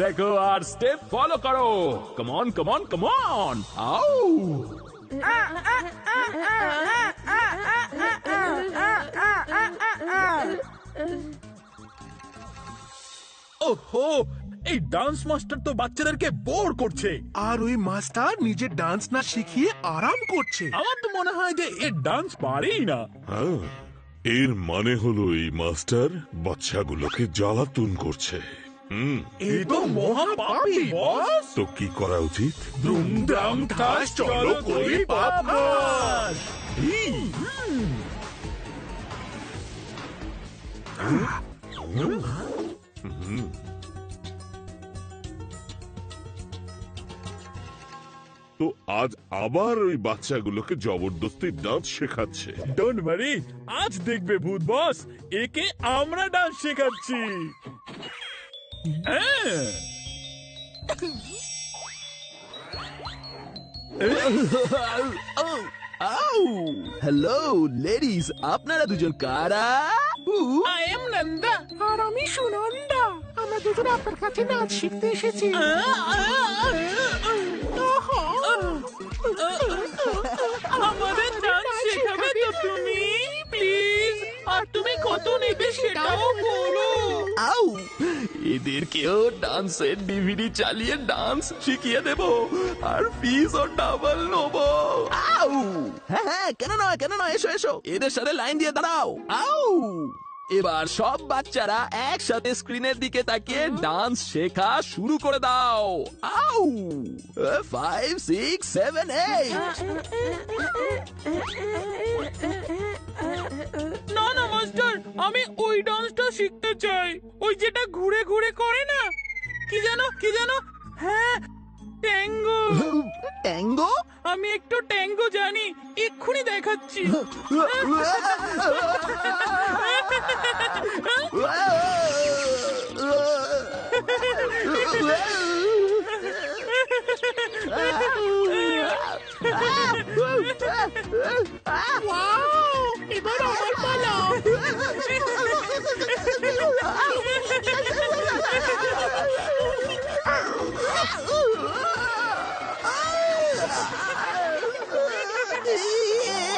দেখো আর step follow করো। Come on come on come on, আউ। ওহো, এই ডান্স মাস্টার তো বাচ্চাদেরকে বোর করছে। আর ওই মাস্টার নিজে ডান্স না শিখিয়ে আরাম করছে। আমার তো মনে হয় যে এ ডান্স পারেই না। হ্যাঁ, এর মানে হলো এই মাস্টার বাচ্চাগুলোকে জ্বালাতন করছে। এই তো মহা পাপী বস। তো কি করা উচিত? ধুমধাম ঠাস চলো করি পাপ নাশ। তো আজ আবার ওই বাচ্চাগুলোকে জবরদস্তি ডান্স শেখাচ্ছে। ডোন্ট ওয়ারি, আজ দেখবে ভূত বস, একে আমরা ডান্স শেখাচ্ছি। হ্যালো লেডিস, আপনারা দুজন কারা? I am Nanda. আর আমি সুনন্দা, আমরা দুজন আপনার কাছে নাচ শিখতে এসেছি। আমাদের ডান্স শেখাবে তো তুমি? প্লিজ, আর তুমি কত নেবে সেটাও বলো। আউ, এদেরকেও ডান্সের ডিভিডি চালিয়ে ডান্স শিখিয়ে দেব, আর ফিসও ডাবল নেবো। আউ, হ্যাঁ হ্যাঁ, কেন নয়, এসো এসো, এদের সাথে লাইন দিয়ে দাঁড়াও। আউ, এবার সব বাচ্চারা একসাথে স্ক্রিনের দিকে তাকিয়ে ডান্স শেখা শুরু করে দাও। আউ, 5 6 7 8। না না মাস্টার, আমি ওই ডান্সটা শিখতে চাই, ওই যেটা ঘুরে ঘুরে করে না, কি জানো? হ্যাঁ, ট্যাঙ্গো। ট্যাঙ্গো? আমি একটু ট্যাঙ্গো জানি, এক্ষুনি দেখাচ্ছি। এবার আমার পালা।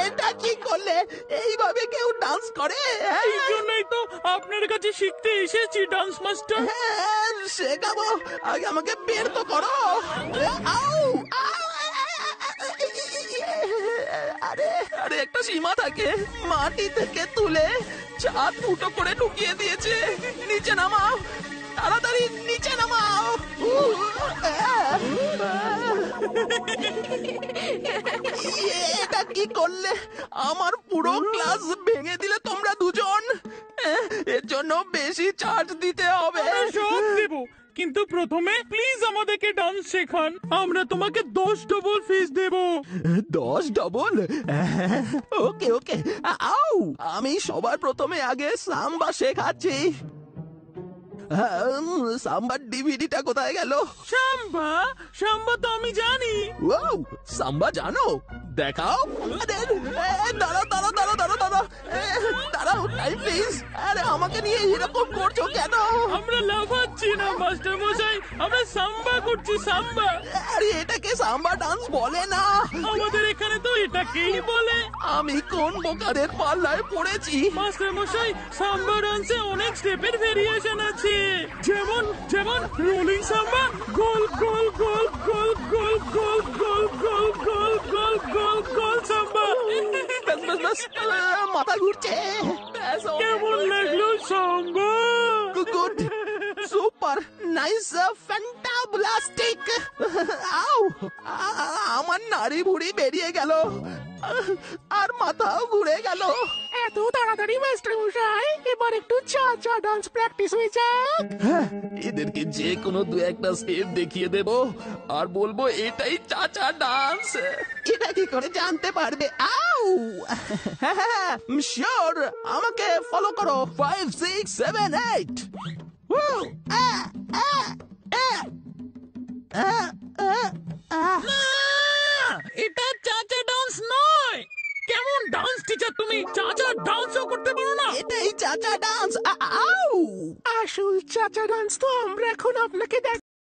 এটা কি করলে? এইভাবে কেউ ডান্স করে? এই জন্যই তো আপনার কাছে শিখতে এসেছি ডান্স মাস্টার। হ্যাঁ, শেখাবো, আগে আমাকে বের তো করো। আউ, আরে আরে, একটা সীমা থাকে, মাটি থেকে তুলে চার ফুটো করে ঢুকিয়ে দিয়েছে। নিচে নামাও, তাড়াতাড়ি নিচে নামাও। এটা কি করলে? আমার পুরো ক্লাস ভেঙে দিলে তোমরা দুজন। এর জন্য বেশি চার্জ দিতে হবে। সব দেবো, কিন্তু প্রথমে প্লিজ আমাদেরকে ডান্স শেখান, আমরা তোমাকে 10 ডবল ফিস দেব। 10 ডবল? ওকে ওকে। আউ, আমি সবার প্রথমে আগে সাম্বা শেখাচ্ছি। সাম্বার ডিভিডিটা কোথায় গেল? সাম্বা তো আমি জানি। ওয়াও, সাম্বা জানো? দেখাও। দাঁড়াও, টাইম প্লিজ। আরে আমাকে নিয়ে এরকম করছো কেন? আমরা লাফাচ্ছি না মাস্টার মশাই, আমরা সাম্বা করছি, সাম্বা। আরে এটাকে সাম্বা ডান্স বলে না, আমাদের এখানে তো এটাকেই বলে। আমি কোন বোকাদের পাল্লায় পড়েছি? মাস্টার মশাই, সাম্বা ডান্সে অনেক স্টেপের ভেরিয়েশন আছে, যেমন রোলিং সাম্বা, গোল গোল গোল গোল গোল গোল গোল গোল গোল গোল গোল গোল সাম্বা। মাথা ঘুরছে। কেমন লাগলো Samba? Good, super, nice, fantabulastic. আউ, আমার নাড়ি ভুড়ি বেরিয়ে গেল, আর মাথাও ঘুরে গেল। এত তাড়াতাড়ি মাস্টার মশাই, এবার একটু চা ডান্স প্র্যাকটিস হয়ে যাক। এদেরকে যে কোনো দু একটা স্টেপ দেখিয়ে দেব, আর বলবো এটাই চাচা ডান্স। এটা কি করে জানতে পারবে? আউ, শিওর, আমাকে ফলো করো। 5 6 7 8। এটা চাচা ডান্স নয়। কেমন ডান্স টিচার তুমি? চাচা ডান্সও করতে পারো না? এটাই চাচা ডান্স। আউ, আসল চাচা ডান্স তো আমরা এখন আপনাকে